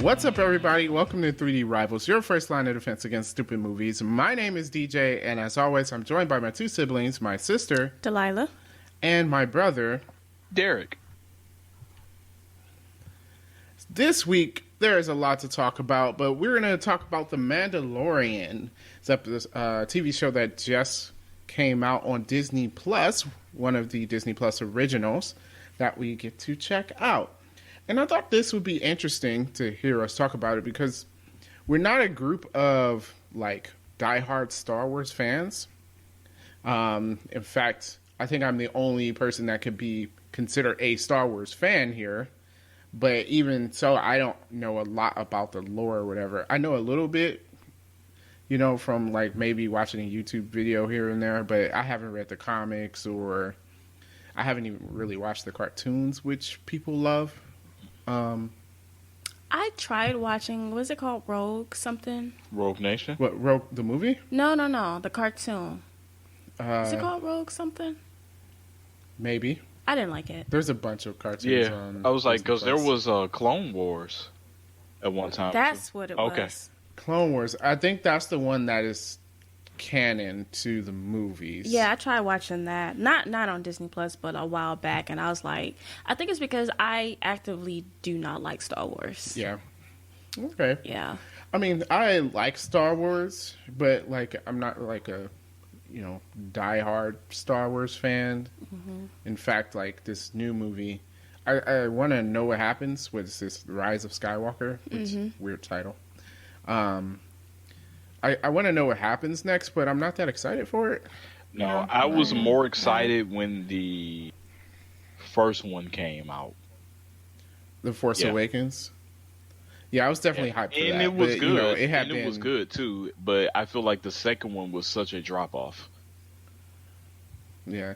What's up, everybody? Welcome to 3D Rivals, your first line of defense against stupid movies. My name is DJ, and as always, I'm joined by my two siblings, my sister, Delilah, and my brother, Derek. This week, there is a lot to talk about, but we're going to talk about The Mandalorian. It's a TV show that just came out on Disney Plus, one of the Disney Plus originals that we get to check out. And I thought this would be interesting to hear us talk about it because we're not a group of like diehard Star Wars fans. In fact, I think I'm the only person that could be considered a Star Wars fan here. But even so, I don't know a lot about the lore or whatever. I know a little bit, from like maybe watching a YouTube video here and there, but I haven't read the comics or I haven't even really watched the cartoons, which people love. I tried watching, what's it called? Rogue something? Rogue Nation? What, Rogue, the movie? No, the cartoon. Is it called Rogue something? Maybe. I didn't like it. There's a bunch of cartoons. Yeah, I was like, because there was Clone Wars at one time. That's what it Okay. was. Clone Wars. I think that's the one that is canon to the movies. Yeah, I tried watching that. Not on Disney Plus, but a while back, and I was like, I think it's because I actively do not like Star Wars. Yeah. Okay. Yeah. I mean, I like Star Wars, but like I'm not like a diehard Star Wars fan. Mm-hmm. In fact, like this new movie, I want to know what happens with this Rise of Skywalker, which weird title. I want to know what happens next, but I'm not that excited for it. No, I was more excited when the first one came out. The Force Awakens. Yeah, I was definitely hyped for that. And it was good. It was good too, but I feel like the second one was such a drop off. Yeah.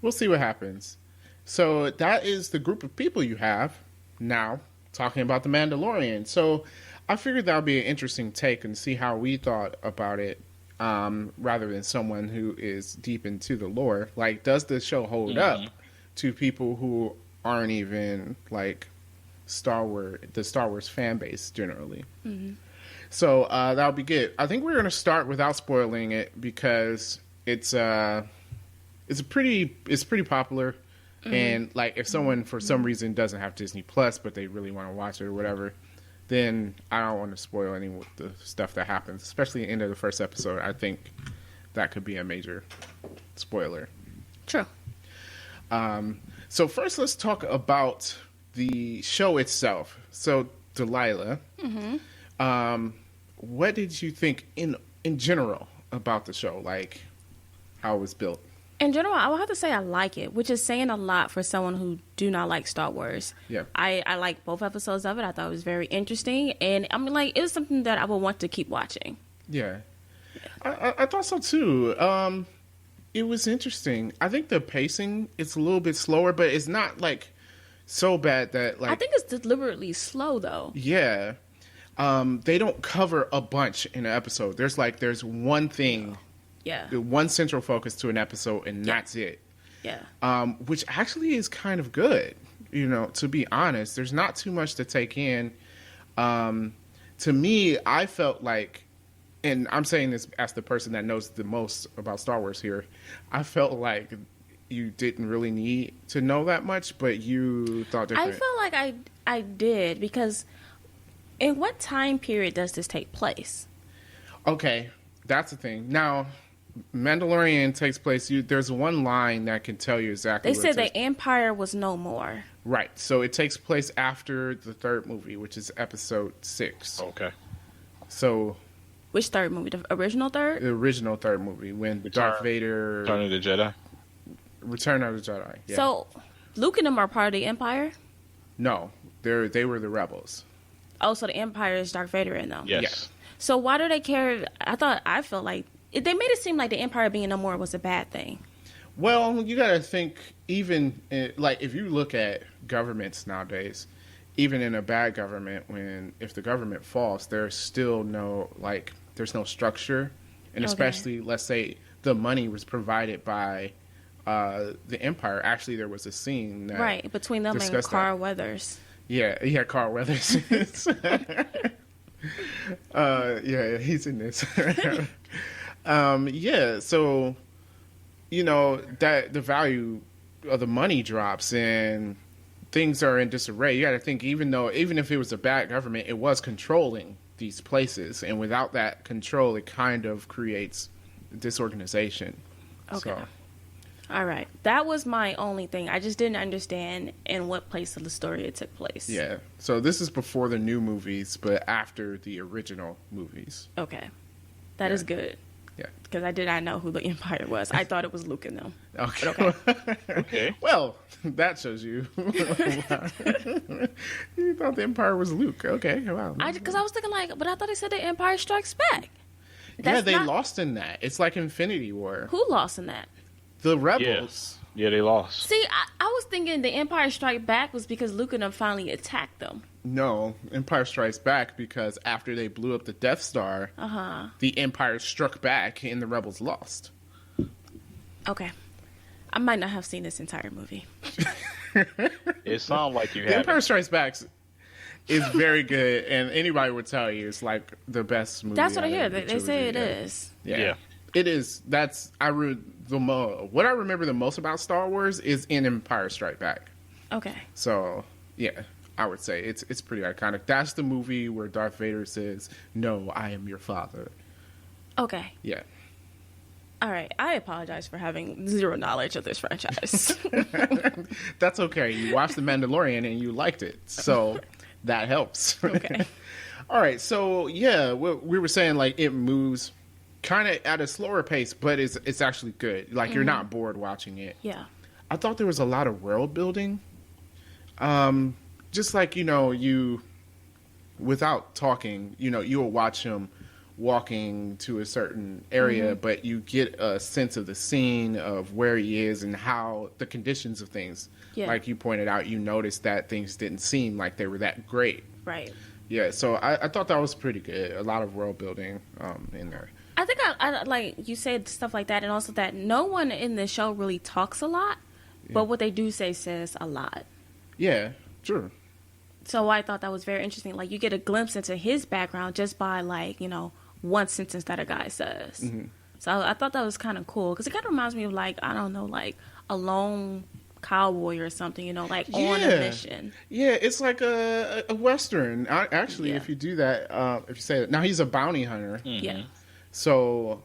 We'll see what happens. So that is the group of people you have now talking about The Mandalorian. So I figured that would be an interesting take and see how we thought about it, rather than someone who is deep into the lore. Like, does the show hold up to people who aren't even like the Star Wars fan base generally? Mm-hmm. So that'll be good. I think we're going to start without spoiling it because it's pretty popular. Mm-hmm. And like, if someone for some reason doesn't have Disney Plus, but they really want to watch it or whatever, then I don't want to spoil any of the stuff that happens, especially at the end of the first episode. I think that could be a major spoiler. True. So first, let's talk about the show itself. So, Delilah, what did you think in general about the show? Like, how it was built? In general, I would have to say I like it, which is saying a lot for someone who do not like Star Wars. Yeah. I like both episodes of it. I thought it was very interesting. And I mean, like, it was something that I would want to keep watching. Yeah. I thought so too. It was interesting. I think the pacing is a little bit slower, but it's not like so bad that like... I think it's deliberately slow though. Yeah. They don't cover a bunch in an episode. There's one thing... Yeah. One central focus to an episode, and that's it. Yeah. Which actually is kind of good, to be honest. There's not too much to take in. To me, I felt like, and I'm saying this as the person that knows the most about Star Wars here, I felt like you didn't really need to know that much, but you thought different. I felt like I did, because in what time period does this take place? Okay, that's the thing. Now... Mandalorian takes place. There's one line that can tell you exactly. They said the Empire was no more. Right. So it takes place after the third movie, which is Episode 6. Okay. So, which third movie? The original third? The original third movie when Darth Vader. Return of the Jedi. Return of the Jedi. Yeah. So, Luke and them are part of the Empire. No, they were the rebels. Oh, so the Empire is Darth Vader in them. Yes. Yeah. So why do they care? I felt like they made it seem like the Empire being no more was a bad thing. Well, you got to think, even like if you look at governments nowadays, even in a bad government, if the government falls, there's still there's no structure, and especially let's say the money was provided by the Empire. Actually, there was a scene that between them and Carl Weathers. Yeah, Carl Weathers. Yeah, he's in this. Yeah, so that the value of the money drops and things are in disarray. You got to think, even if it was a bad government, it was controlling these places, and without that control, it kind of creates disorganization. Okay. So, All right. That was my only thing. I just didn't understand in what place of the story it took place. yeah. So this is before the new movies, but after the original movies. Okay. That is good. Yeah. Because I did not know who the Empire was. I thought it was Luke and them. Okay. Okay. Well, that shows you. You thought the Empire was Luke. Okay. Wow. Because I was thinking but I thought they said the Empire Strikes Back. Yeah, they not- lost in that. It's like Infinity War. Who lost in that? The rebels. Yeah, they lost. See, I was thinking the Empire Strike Back was because Luke and them finally attacked them. No, Empire Strikes Back because after they blew up the Death Star, the Empire struck back and the rebels lost. Okay. I might not have seen this entire movie. It sounds like you The have. Empire Strikes Back is very good, and anybody would tell you it's like the best movie. That's what I out hear. of the They say it trilogy. is. Yeah. It is. That's what I remember the most about Star Wars is in Empire Strike Back. Okay. So yeah, I would say it's pretty iconic. That's the movie where Darth Vader says, "No, I am your father." Okay. Yeah. All right. I apologize for having zero knowledge of this franchise. That's okay. You watched The Mandalorian and you liked it, so that helps. Okay. All right. So yeah, we were saying like it moves kind of at a slower pace, but it's actually good. Like you're not bored watching it. Yeah. I thought there was a lot of world building. Just like you without talking, you'll watch him walking to a certain area, but you get a sense of the scene of where he is and how the conditions of things. Yeah. Like you pointed out, you noticed that things didn't seem like they were that great. Right. Yeah, so I thought that was pretty good. A lot of world building in there. I think I like you said stuff like that, and also that no one in the show really talks a lot, but what they do say says a lot. Yeah, sure. So I thought that was very interesting. Like you get a glimpse into his background just by one sentence that a guy says. Mm-hmm. So I thought that was kind of cool because it kind of reminds me of I don't know, like a lone cowboy or something, like on a mission. Yeah, it's like a Western. Actually, Yeah. if you do that, if you say that. Now, he's a bounty hunter. Yeah. So,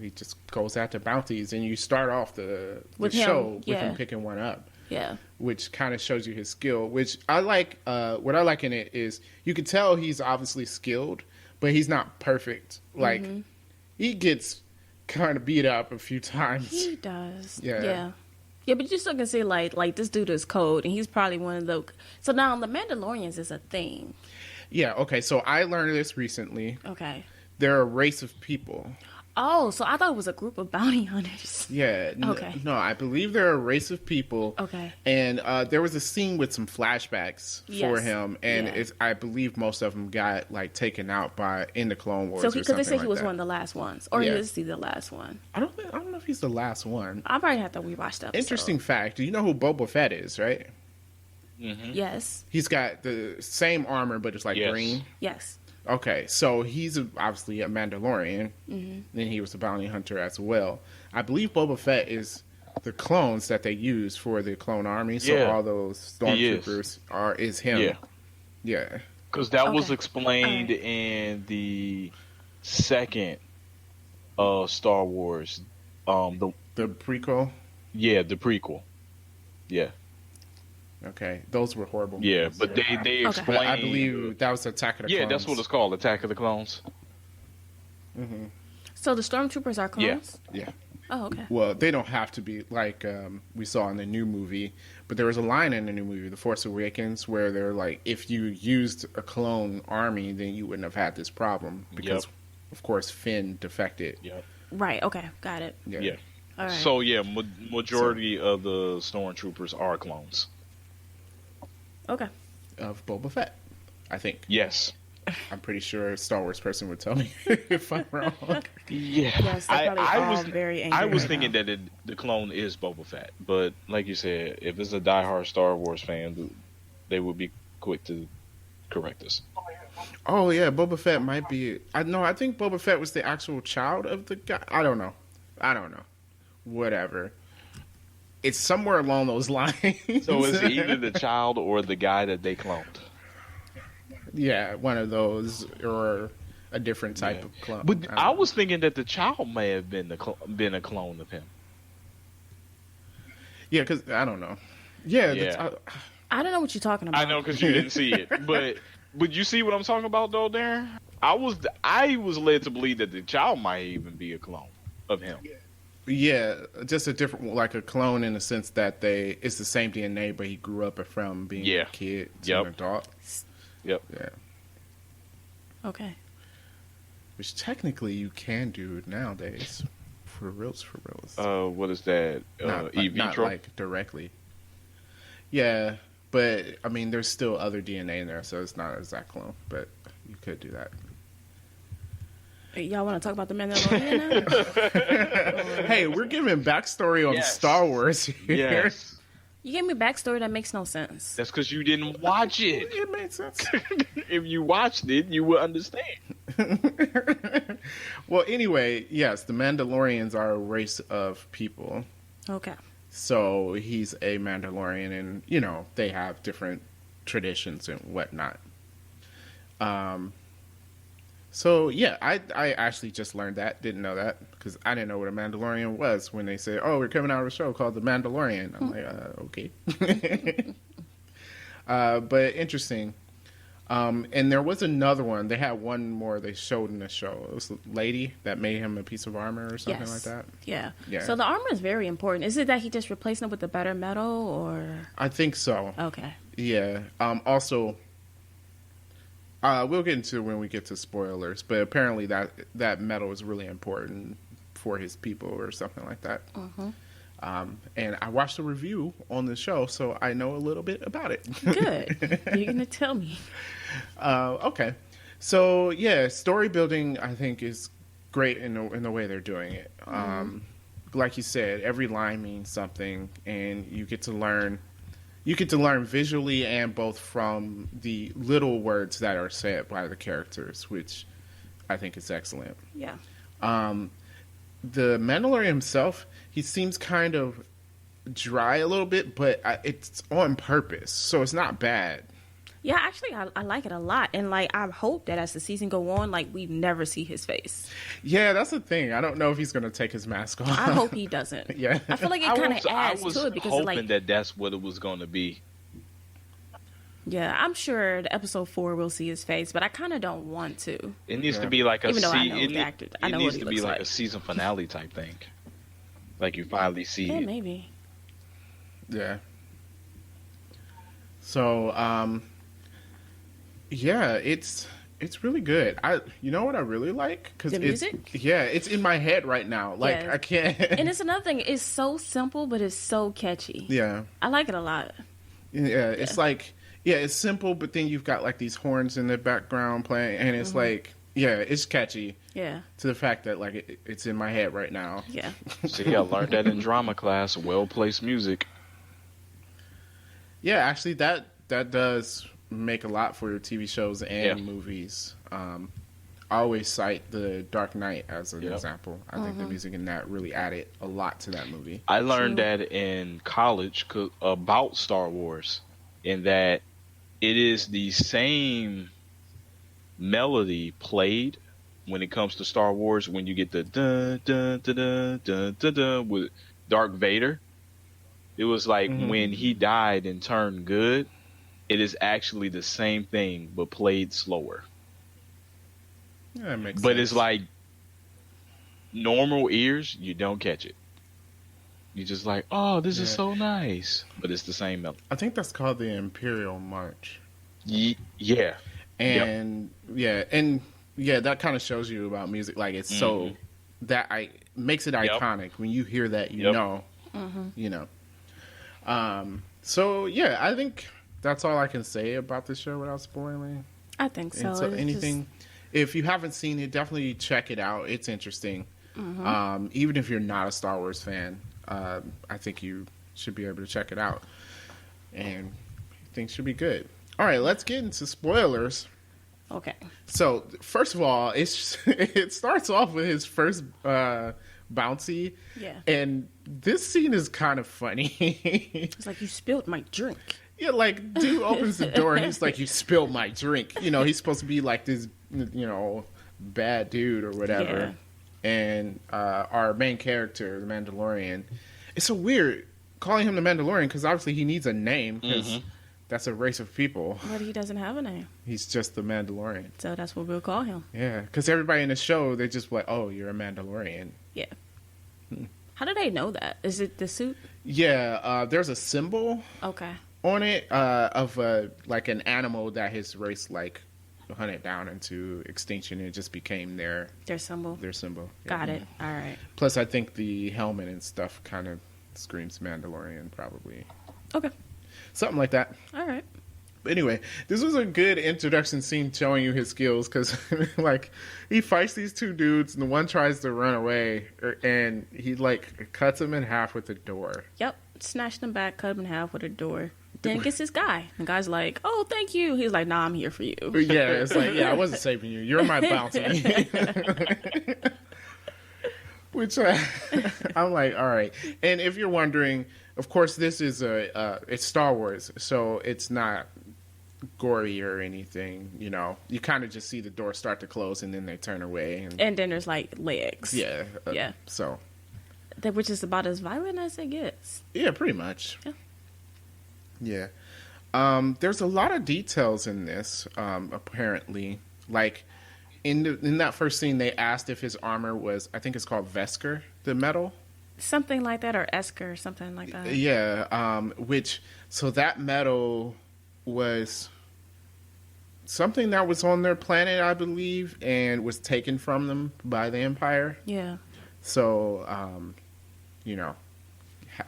he just goes after bounties, and you start off the With him, show with yeah. him picking one up, Yeah. which kind of shows you his skill, which I like. What I like in it is you can tell he's obviously skilled, but he's not perfect. Like, he gets kind of beat up a few times. He does. Yeah. Yeah. Yeah, but you still can see like this dude is cold, and he's probably one of the. So now the Mandalorians is a thing. Yeah, okay, so I learned this recently. Okay. They're a race of people. Oh, so I thought it was a group of bounty hunters. Yeah. Okay. No, I believe they're a race of people. Okay. And there was a scene with some flashbacks for Yes. him, and Yeah. I believe most of them got taken out in the Clone Wars. So or because something they said he like was that. one of the last ones, or Yeah. is he the last one? I don't know if he's the last one. I probably have to rewatch the episode. Interesting fact. Do you know who Boba Fett is? Right. Yes. He's got the same armor, but it's like Yes. green. Yes. Okay, so he's obviously a Mandalorian. Mm-hmm. Then he was a bounty hunter as well. I believe Boba Fett is the clones that they use for the clone army. So Yeah. all those He is. stormtroopers is him. Yeah. Yeah. Because that was Okay. explained Alright. in the second Star Wars. The prequel. the prequel. Yeah, Okay, those were horrible. yeah, movies. but they Okay. But explained. I believe that was Attack of the Yeah, Clones. that's what it's called, Attack of the Clones. So the stormtroopers are Yeah. clones. Yeah. Oh, okay. Well, they don't have to be like we saw in the new movie, but there was a line in the new movie, The Force Awakens, where they're like, if you used a clone army, then you wouldn't have had this problem because, Yep. of course, Finn defected. Yeah, Right. Okay. Got it. yeah. All right. So yeah, majority of the stormtroopers are clones. Okay. Of Boba Fett, I think. Yes. I'm pretty sure a Star Wars person would tell me if I'm wrong. Yeah. Yes, they're probably all was very angry I was right thinking now. that the clone is Boba Fett, but like you said, if it's a diehard Star Wars fan, they would be quick to correct us. Oh yeah, Boba Fett might be. I think Boba Fett was the actual child of the guy. I don't know. Whatever. It's somewhere along those lines. So is it either the child or the guy that they cloned? Yeah, one of those or a different type of clone. But I was thinking that the child may have been been a clone of him. Yeah, because I don't know. Yeah. I don't know what you're talking about. I know because you didn't see it, but you see what I'm talking about though, Darren? I was led to believe that the child might even be a clone of him. Yeah, just a different, like a clone in the sense that it's the same DNA, but he grew up from being a kid to an adult. Yep. Yeah. Okay. Which technically you can do nowadays. For reals. What is that? Not vitro? like directly. Yeah, but I mean, there's still other DNA in there, so it's not an exact clone, but you could do that. Y'all want to talk about the Mandalorian now? Hey, we're giving backstory on Star Wars here. Yes. You gave me backstory that makes no sense. That's because you didn't watch it. It made sense. If you watched it, you would understand. Well, anyway, yes, the Mandalorians are a race of people. Okay. So he's a Mandalorian, and, they have different traditions and whatnot. So, yeah, I actually just learned that. Didn't know that because I didn't know what a Mandalorian was when they said, oh, we're coming out of a show called The Mandalorian. I'm like, okay. But interesting. And there was another one. They had one more they showed in the show. It was a lady that made him a piece of armor or something like that. Yeah. Yeah. So the armor is very important. Is it that he just replaced it with a better metal or? I think so. Okay. Yeah. Also, we'll get into it when we get to spoilers, but apparently that metal is really important for his people or something like that. Mm-hmm. And I watched a review on the show, so I know a little bit about it. Good. You're going to tell me. Okay. So, yeah, story building, I think, is great in the way they're doing it. Like you said, every line means something, and you get to learn visually and both from the little words that are said by the characters, which I think is excellent. Yeah. The Mandalorian himself, he seems kind of dry a little bit, but it's on purpose, so it's not bad. Yeah, actually, I like it a lot, and I hope that as the season go on, we never see his face. Yeah, that's the thing. I don't know if he's going to take his mask off. I hope he doesn't. Yeah, I feel like it kind of adds to it because I was hoping that that's what it was going to be. Yeah, I'm sure the episode 4 we'll see his face, but I kind of don't want to. It needs to be like even though I know the actor. I know it needs what he to be looks like a season finale type thing. Like you finally see Yeah, it. maybe. Yeah. So, yeah, it's really good. You know what I really like? The music? It's in my head right now. Yeah. I can't. And it's another thing. It's so simple, but it's so catchy. Yeah. I like it a lot. Yeah, it's it's simple, but then you've got these horns in the background playing, and it's it's catchy. Yeah. To the fact that it's in my head right now. Yeah. See, I learned that in drama class. Well-placed music. Yeah, actually, that does make a lot for your TV shows and movies. I always cite The Dark Knight as an example. I think the music in that really added a lot to that movie. I learned that in college about Star Wars, in that it is the same melody played when it comes to Star Wars when you get the dun dun dun dun dun dun, dun with Darth Vader. It was like when he died and turned good, it is actually the same thing but played slower. Yeah, that makes sense. But it's like normal ears, you don't catch it. You're just like, oh, this is so nice. But it's the same melody. I think that's called the Imperial March. Yeah. And that kind of shows you about music. It's so that makes it iconic. When you hear that, you know. So yeah, I think that's all I can say about the show without spoiling. I think so. And so anything, if you haven't seen it, definitely check it out. It's interesting. Even if you're not a Star Wars fan, I think you should be able to check it out. And things should be good. All right, let's get into spoilers. Okay. So first of all, it starts off with his first bouncy. Yeah. And this scene is kind of funny. It's like, you spilled my drink. Yeah, like, dude opens the door and he's like, you spilled my drink. You know, he's supposed to be like this, you know, bad dude or whatever. Yeah. And our main character, the Mandalorian, it's so weird calling him the Mandalorian because obviously he needs a name because that's a race of people. But he doesn't have a name. He's just the Mandalorian. So that's what we'll call him. Yeah, because everybody in the show, they're just like, oh, you're a Mandalorian. Yeah. How do they know that? Is it the suit? Yeah, there's a symbol on it of like an animal that his race like hunted down into extinction. It just became their symbol. Their symbol. Got it. All right. Plus, I think the helmet and stuff kind of screams Mandalorian, probably. Okay. Something like that. All right. But anyway, this was a good introduction scene showing you his skills because, like, he fights these two dudes and the one tries to run away and he, like, cuts him in half with the door. Yep. Snatched him back, cut him in half with a door. Then gets this guy. The guy's like, oh, thank you. He's like, nah, I'm here for you. Yeah, it's like, yeah, I wasn't saving you. You're my bounty. Which I'm like, all right. And if you're wondering, of course, this is it's Star Wars, so it's not gory or anything. You know, you kind of just see the door start to close and then they turn away, and then there's like legs. Yeah, yeah. So, which is about as violent as it gets. Yeah, pretty much. Yeah. Yeah. There's a lot of details in this. Apparently, like. In that first scene, they asked if his armor was, I think it's called Vesker, the metal. Something like that, or Esker, something like that. Yeah, so that metal was something that was on their planet, I believe, and was taken from them by the Empire. Yeah. So, you know,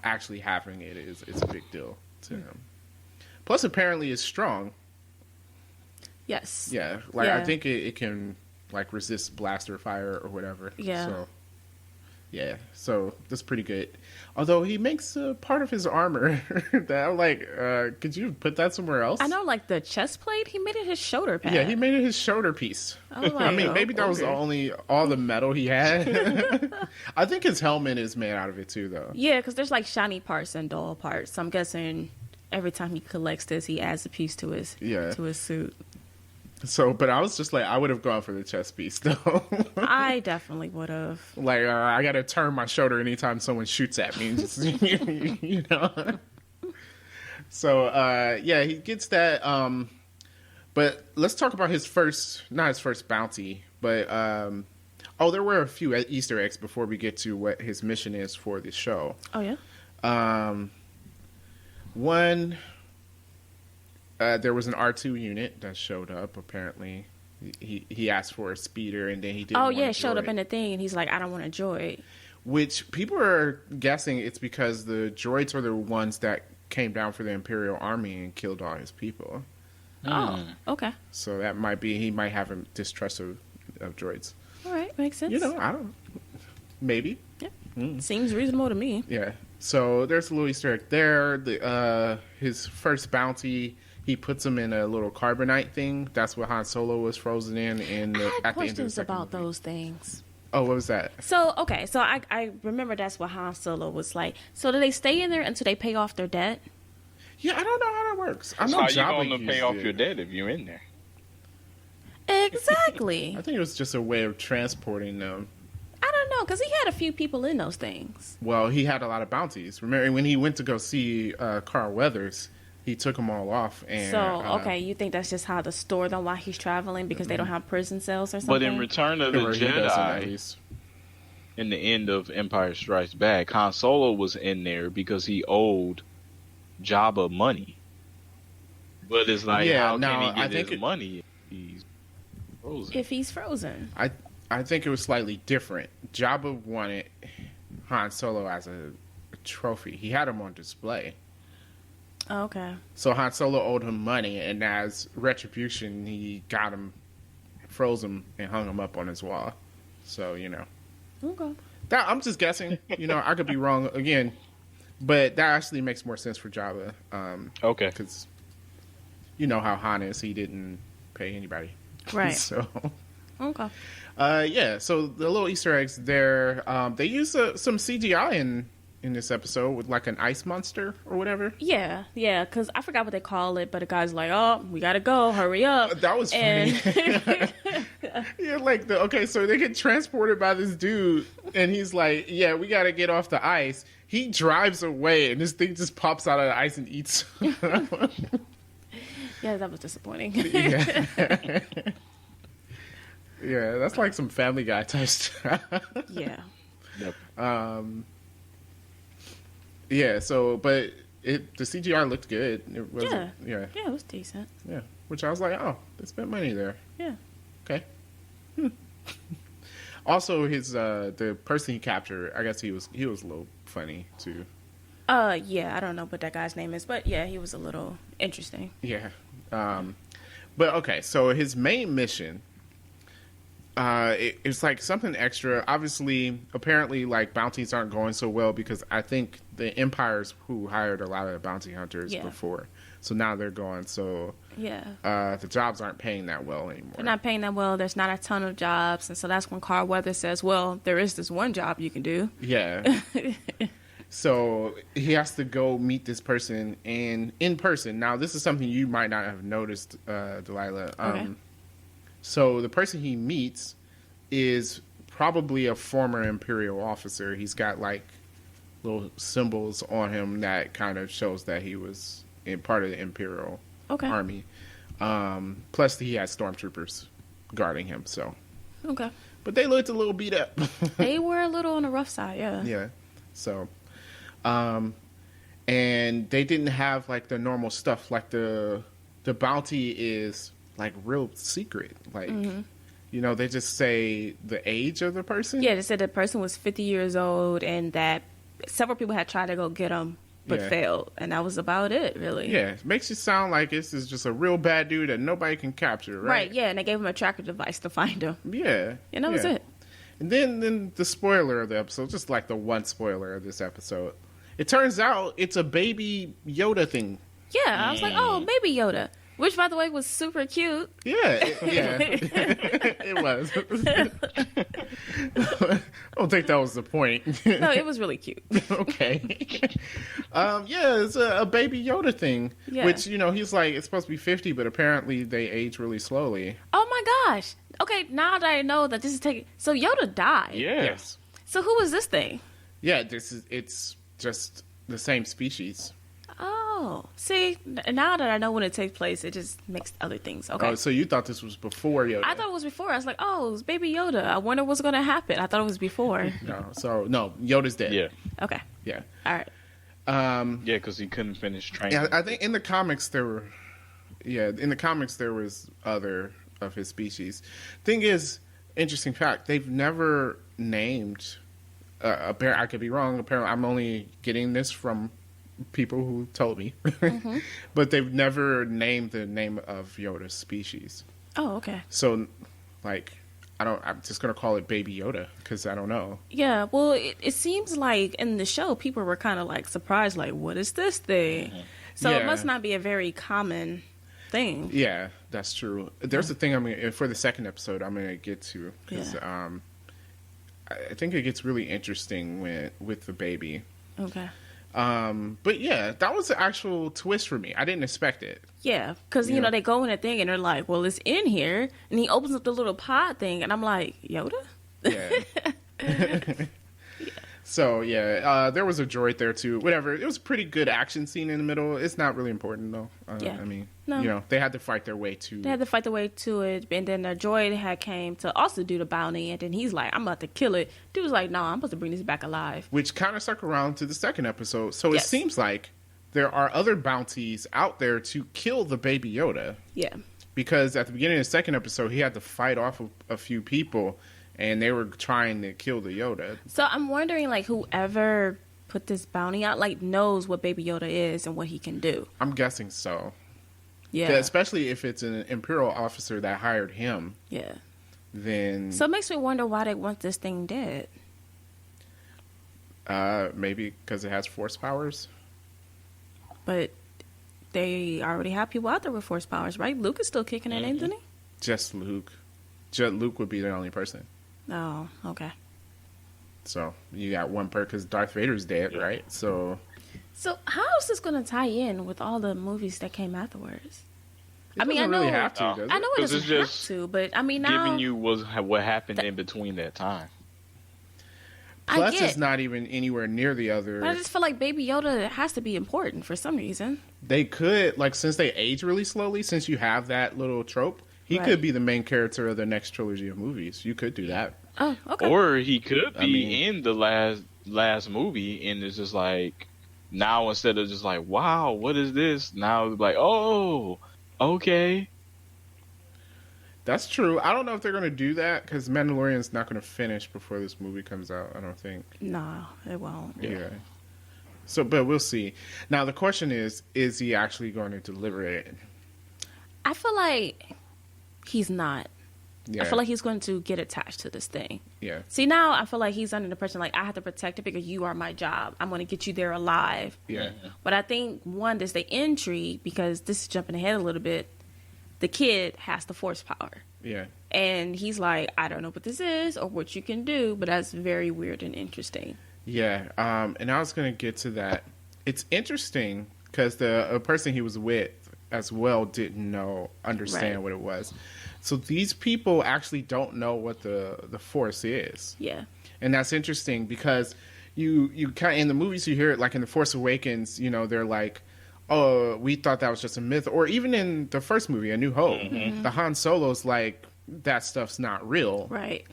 actually having it is a big deal to him. Plus, apparently, it's strong. Yes. Yeah, like, I think it can... like resist blaster fire or whatever. Yeah. So, yeah. So that's pretty good. Although he makes part of his armor that I'm like, could you put that somewhere else? I know, like the chest plate. He made it his shoulder pad. Yeah, he made it his shoulder piece. Like, I mean, maybe that was all the metal he had. I think his helmet is made out of it too, though. Yeah, because there's like shiny parts and dull parts. So I'm guessing every time he collects this, he adds a piece to his suit. So, but I was just like, I would have gone for the chest piece, though. I definitely would have. Like, I got to turn my shoulder anytime someone shoots at me. Just, you know? So, yeah, he gets that. But let's talk about not his first bounty, but, there were a few Easter eggs before we get to what his mission is for the show. Oh, yeah? One... there was an R2 unit that showed up, apparently. He asked for a speeder, and then he didn't want it showed up in the thing, and he's like, I don't want a droid. Which, people are guessing it's because the droids are the ones that came down for the Imperial Army and killed all his people. Oh, okay. So that might be, he might have a distrust of droids. All right, makes sense. You know, I don't... Maybe. Yeah. Seems reasonable to me. Yeah. So, there's a little Easter egg there. His first bounty... He puts him in a little carbonite thing. That's what Han Solo was frozen in. At the end of the second questions about those things. Oh, what was that? So, okay. So, I remember that's what Han Solo was like. So, do they stay in there until they pay off their debt? Yeah, I don't know how that works. I know how you going to pay off your debt if you're in there? Exactly. I think it was just a way of transporting them. I don't know, because he had a few people in those things. Well, he had a lot of bounties. Remember, when he went to go see Carl Weathers... He took them all off. And, okay, you think that's just how to store them while he's traveling because they don't have prison cells or something? But in Return of the Jedi, in the end of Empire Strikes Back, Han Solo was in there because he owed Jabba money. But it's like, how can he get his money if he's frozen? If he's frozen. I think it was slightly different. Jabba wanted Han Solo as a trophy. He had him on display. Oh, okay. So Han Solo owed him money, and as retribution, he got him, froze him, and hung him up on his wall. So, you know. Okay. I'm just guessing. You know, I could be wrong again. But that actually makes more sense for Jabba. Okay. Because you know how Han is. He didn't pay anybody. Right. So, Okay. yeah. So the little Easter eggs there. They use some CGI in this episode with like an ice monster or whatever. Yeah, because I forgot what they call it, but the guy's like, "Oh, we gotta go, hurry up." That was funny. Yeah, like so they get transported by this dude, and he's like, "Yeah, we gotta get off the ice." He drives away, and this thing just pops out of the ice and eats. Yeah, that was disappointing. Yeah. Yeah, that's like some Family Guy type stuff. Yeah. Yep. Yeah. So, but the CGI looked good. It was. Yeah. Yeah. Yeah, it was decent. Yeah. Which I was like, oh, they spent money there. Yeah. Okay. Also, his the person he captured, I guess he was a little funny too. Yeah, I don't know what that guy's name is, but yeah, he was a little interesting. Yeah. But okay, so his main mission, it's like something extra. Obviously, apparently, like bounties aren't going so well because I think the Empire's who hired a lot of the bounty hunters before, so now they're gone. So yeah, the jobs aren't paying that well anymore. they're not paying that well. There's not a ton of jobs, and so that's when Carl Weather says, "Well, there is this one job you can do." Yeah. So he has to go meet this person in person. Now, this is something you might not have noticed, Delilah. Okay. So the person he meets is probably a former Imperial officer. He's got like little symbols on him that kind of shows that he was in part of the Imperial army. Plus, he has stormtroopers guarding him. So, Okay. but they looked a little beat up. They were a little on the rough side, yeah. Yeah. So, and they didn't have like the normal stuff. Like the bounty is like real secret. Like, you know, they just say the age of the person. Yeah, they said the person was 50 years old and that several people had tried to go get him but failed. And that was about it, really. Yeah. It makes you sound like this is just a real bad dude that nobody can capture, right? Right, yeah. And they gave him a tracker device to find him. Yeah. And that was it. And then the spoiler of the episode, just like the one spoiler of this episode, it turns out it's a baby Yoda thing. Yeah, I was like, oh, baby Yoda. Which, by the way, was super cute. Yeah, it was. I don't think that was the point. No, it was really cute. Okay. Yeah, it's a baby Yoda thing. Yeah. Which, you know, he's like, it's supposed to be 50, but apparently they age really slowly. Oh my gosh. Okay, now that I know that this is taking... So Yoda died. Yeah. Yes. So who was this thing? Yeah, it's just the same species. Oh. See, now that I know when it takes place, it just makes other things. Okay. Oh, so you thought this was before Yoda? I thought it was before. I was like, oh, it's baby Yoda. I wonder what's going to happen. I thought it was before. No, Yoda's dead. Yeah. Okay. Yeah. All right. Yeah, because he couldn't finish training. Yeah, I think in the comics there were... Yeah, in the comics there was other of his species. Thing is, interesting fact, they've never named... I could be wrong. Apparently, I'm only getting this from people who told me. But they've never named the name of Yoda's species. Oh, okay. So, like, I'm just going to call it Baby Yoda because I don't know. Yeah, well, it seems like in the show, people were kind of like surprised, like, what is this thing? So it must not be a very common thing. Yeah, that's true. There's a thing for the second episode I'm going to get to because I think it gets really interesting with the baby. Okay. But yeah, that was the actual twist for me. I didn't expect it. Yeah, because, you know, they go in a thing and they're like, well, it's in here. And he opens up the little pod thing and I'm like, Yoda? Yeah. So, yeah, there was a droid there, too. Whatever. It was a pretty good action scene in the middle. It's not really important, though. I mean, you know, they had to fight their way to... They had to fight their way to it. And then the droid came to also do the bounty. And then he's like, I'm about to kill it. Dude was like, no, I'm supposed to bring this back alive. Which kind of stuck around to the second episode. So it seems like there are other bounties out there to kill the baby Yoda. Yeah. Because at the beginning of the second episode, he had to fight off a few people... And they were trying to kill the Yoda. So I'm wondering, like, whoever put this bounty out, like, knows what Baby Yoda is and what he can do. I'm guessing so. Yeah. Especially if it's an Imperial officer that hired him. Yeah. Then... So it makes me wonder why they want this thing dead. Maybe because it has force powers. But they already have people out there with force powers, right? Luke is still kicking it, isn't he? Just Luke. Just Luke would be the only person. Oh, okay. So you got one per because Darth Vader's dead, right? So how is this going to tie in with all the movies that came afterwards? I mean, I know really have to. No. Does it? I know it doesn't have just to, but I mean, now giving you what happened in between that time. Plus, it's not even anywhere near the other. But I just feel like Baby Yoda has to be important for some reason. They could, like, since they age really slowly, since you have that little trope, he could be the main character of the next trilogy of movies. You could do that. Oh, okay. Or he could be in the last movie, and it's just like now instead of just like, wow, what is this? Now it's like, oh, okay. That's true. I don't know if they're going to do that because Mandalorian's not going to finish before this movie comes out, I don't think. No, it won't. Yeah. So, but we'll see. Now, the question is he actually going to deliver it? I feel like he's not. Yeah. I feel like he's going to get attached to this thing. Yeah. See, now I feel like he's under the pressure, like, I have to protect it because you are my job. I'm going to get you there alive. Yeah. But I think, one, there's the intrigue, because this is jumping ahead a little bit. The kid has the force power. Yeah. And he's like, I don't know what this is or what you can do, but that's very weird and interesting. Yeah. And I was going to get to that. It's interesting because the person he was with as well didn't understand what it was. So these people actually don't know what the force is. Yeah. And that's interesting because you kind of, in the movies you hear it, like in The Force Awakens, they're like, oh, we thought that was just a myth. Or even in the first movie, A New Hope, the Han Solo's like, that stuff's not real. Right.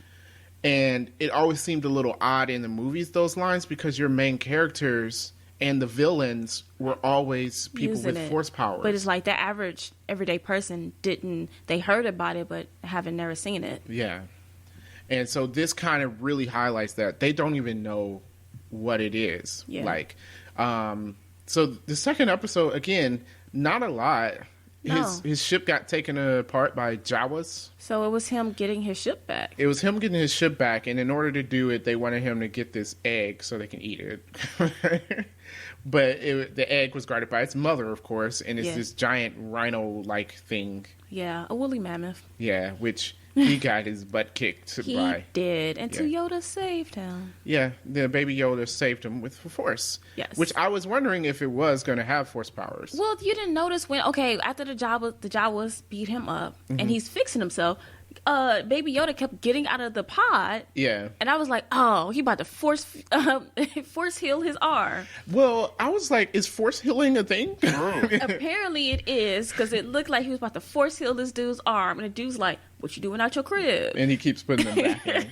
And it always seemed a little odd in the movies, those lines, because your main characters and the villains were always people Using with force powers. But it's like the average everyday person they heard about it, but haven't never seen it. Yeah. And so this kind of really highlights that. They don't even know what it is. Yeah. Like, so the second episode, again, not a lot. No. His ship got taken apart by Jawas. So it was him getting his ship back. It was him getting his ship back, and in order to do it, they wanted him to get this egg so they can eat it. But the egg was guarded by its mother, of course, and it's this giant rhino-like thing. Yeah, a woolly mammoth. Yeah, which he got his butt kicked by. He did, until Yoda saved him. Yeah, the baby Yoda saved him with the Force. Yes. Which I was wondering if it was going to have Force powers. Well, you didn't notice after the Jawas beat him up, and he's fixing himself, Baby Yoda kept getting out of the pod. Yeah. And I was like, oh, he about to force heal his arm. Well, I was like, is force healing a thing? Apparently it is, because it looked like he was about to force heal this dude's arm. And the dude's like, what you doing out your crib? And he keeps putting them back in.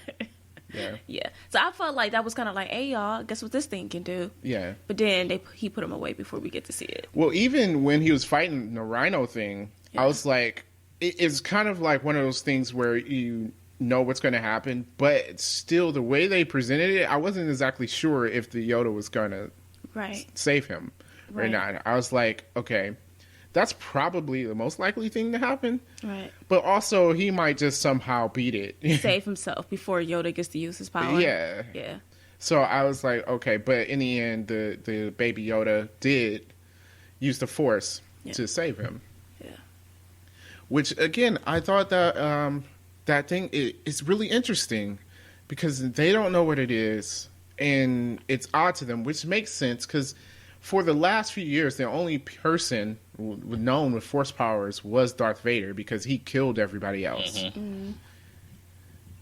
Yeah. Yeah. So I felt like that was kind of like, hey, y'all, guess what this thing can do? Yeah. But then he put him away before we get to see it. Well, even when he was fighting the rhino thing, I was like, it's kind of like one of those things where you know what's going to happen, but still the way they presented it, I wasn't exactly sure if the Yoda was going to save him or not. I was like, okay, that's probably the most likely thing to happen. Right. But also, he might just somehow beat it. Save himself before Yoda gets to use his power. Yeah. Yeah. So I was like, okay, but in the end, the baby Yoda did use the Force to save him. Which, again, I thought that that thing is really interesting because they don't know what it is, and it's odd to them, which makes sense because for the last few years, the only person known with force powers was Darth Vader because he killed everybody else. Mm-hmm.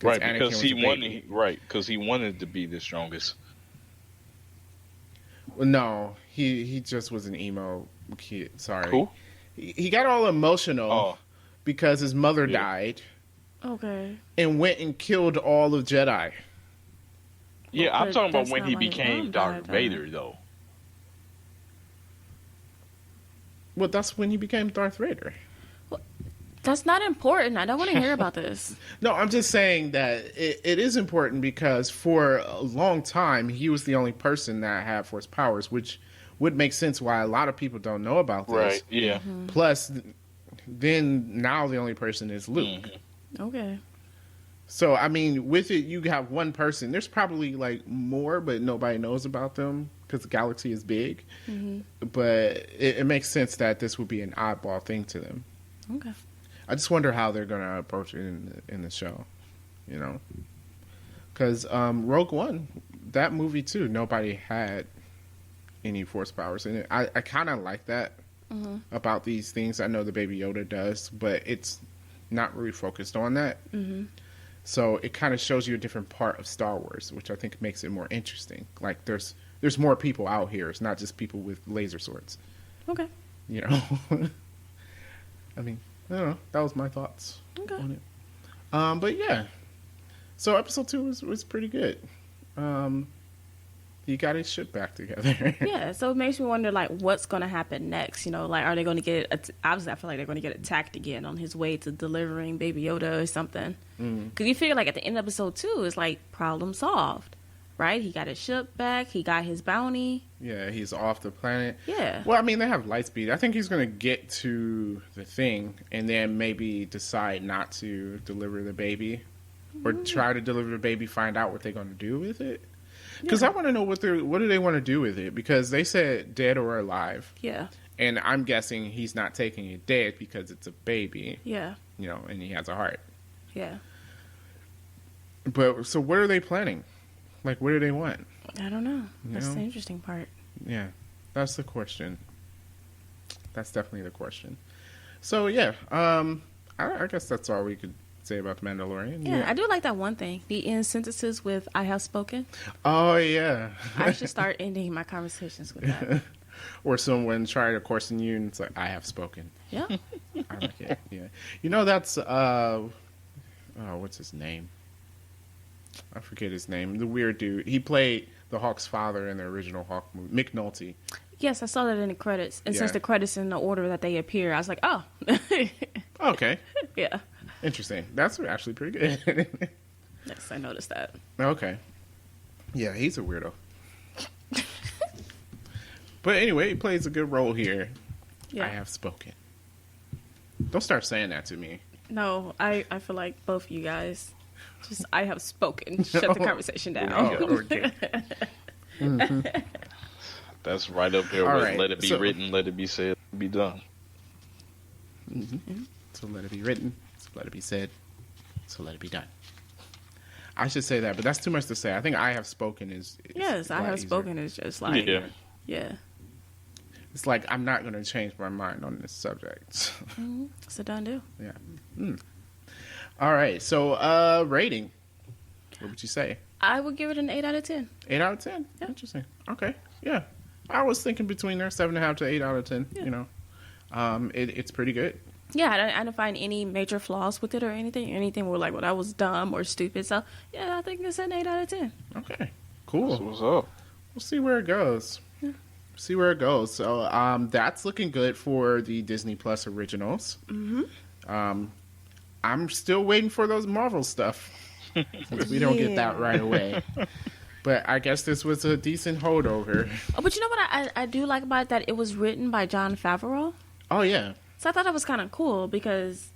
Right, because he wanted. Right, because he wanted to be the strongest. Well, no, he just was an emo kid. Sorry, Who? He got all emotional because his mother died. Okay. And went and killed all the Jedi. Yeah, I'm talking about when he became Darth Vader, though. Well, that's when he became Darth Vader. Well, that's not important. I don't want to hear about this. No, I'm just saying that it is important because for a long time, he was the only person that had Force powers, which would make sense why a lot of people don't know about this. Right, yeah. Mm-hmm. Plus, then now the only person is Luke. Mm-hmm. Okay. So, I mean, with it, you have one person. There's probably, like, more, but nobody knows about them. because the galaxy is big. But it makes sense that this would be an oddball thing to them. Okay. I just wonder how they're going to approach it in the show, because Rogue One, that movie too, nobody had any force powers in it. I kind of like that about these things. I know the Baby Yoda does, but it's not really focused on that. So it kind of shows you a different part of Star Wars, which I think makes it more interesting. Like there's more people out here. It's not just people with laser swords. Okay. I mean, I don't know. That was my thoughts on it. But yeah. So episode 2 was pretty good. He got his shit back together. Yeah, so it makes me wonder, like, what's going to happen next? Like, are they going to get... obviously, I feel like they're going to get attacked again on his way to delivering Baby Yoda or something. Because you figure, like, at the end of episode 2, it's like, problem solved, right? He got his ship back. He got his bounty. Yeah, he's off the planet. Yeah. Well, I mean, they have light speed. I think he's going to get to the thing and then maybe decide not to deliver the baby. Or try to deliver the baby, find out what they're going to do with it. Because I want to know what do they want to do with it? Because they said dead or alive. Yeah. And I'm guessing he's not taking it dead because it's a baby. Yeah. And he has a heart. Yeah. But so what are they planning? Like, what do they want? I don't know. That's the interesting part. Yeah. That's the question. That's definitely the question. So yeah, I guess that's all we could say about the Mandalorian. Yeah, I do like that one thing. The end sentences with "I have spoken." Oh yeah. I should start ending my conversations with that. Or someone trying to question you and it's like, "I have spoken." Yeah. I like it. Yeah. That's what's his name? I forget his name. The weird dude. He played the Hawk's father in the original Hawk movie. McNulty. Yes, I saw that in the credits. And since the credits in the order that they appear, I was like, oh. Okay. Yeah. Interesting. That's actually pretty good. Yes, I noticed that. Okay. Yeah, he's a weirdo. But anyway, he plays a good role here. Yeah. I have spoken. Don't start saying that to me. No, I feel like both you guys just, I have spoken. Shut the conversation down. Okay. That's right up there with let it be written, let it be said, be done. So let it be written, so let it be said, so let it be done. I should say that, but that's too much to say. I think I have spoken is yes, I have easier. Spoken is just like yeah. It's like I'm not going to change my mind on this subject. It's a done deal. Yeah. All right. So rating. What would you say? I would give it an 8 out of 10. 8 out of 10. Yeah. Interesting. Okay. Yeah. I was thinking between there 7.5 to 8 out of 10. Yeah. It's pretty good. Yeah, I didn't find any major flaws with it or anything. Anything where like, well, that was dumb or stupid. So, yeah, I think it's an 8 out of 10. Okay, cool. So what's up? We'll see where it goes. Yeah. See where it goes. So, that's looking good for the Disney Plus originals. I'm still waiting for those Marvel stuff. Since we don't get that right away. But I guess this was a decent holdover. Oh, but you know what I do like about it? That it was written by Jon Favreau. Oh, yeah. So I thought that was kind of cool because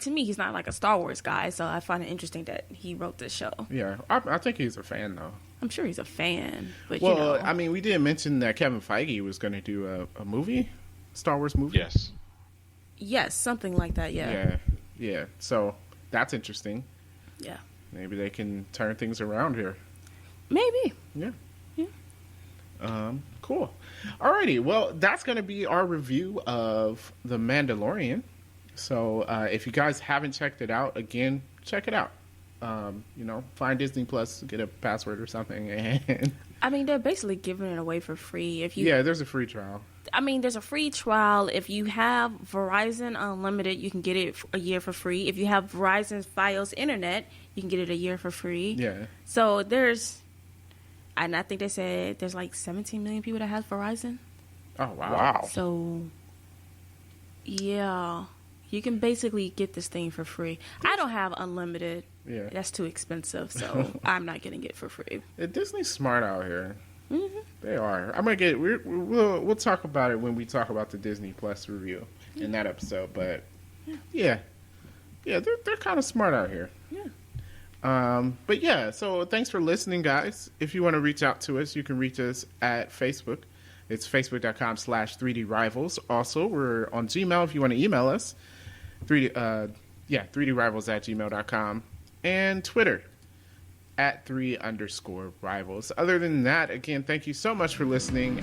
to me, he's not like a Star Wars guy. So I find it interesting that he wrote this show. Yeah. I think he's a fan, though. I'm sure he's a fan. But, well, I mean, we didn't mention that Kevin Feige was going to do a movie, Star Wars movie. Yes. Yes, something like that, yeah. Yeah. So that's interesting. Yeah. Maybe they can turn things around here. Maybe. Yeah. Cool. Alrighty. Well, that's going to be our review of The Mandalorian. So if you guys haven't checked it out, again, check it out. Find Disney Plus, get a password or something. And I mean, they're basically giving it away for free. There's a free trial. I mean, there's a free trial. If you have Verizon Unlimited, you can get it a year for free. If you have Verizon Fios Internet, you can get it a year for free. Yeah. So and I think they said there's like 17 million people that have Verizon. Oh, wow. So, yeah. You can basically get this thing for free. I don't have unlimited. Yeah. That's too expensive, so I'm not getting it for free. Disney's smart out here. Mm-hmm. They are. I'm gonna get. We'll talk about it when we talk about the Disney Plus review in that episode. But yeah, they're kind of smart out here. Yeah. But yeah, so thanks for listening, guys. If you want to reach out to us, you can reach us at Facebook. It's facebook.com/3D Rivals. Also, we're on Gmail if you want to email us. 3drivals@gmail.com. And Twitter at 3_rivals. Other than that, again, thank you so much for listening.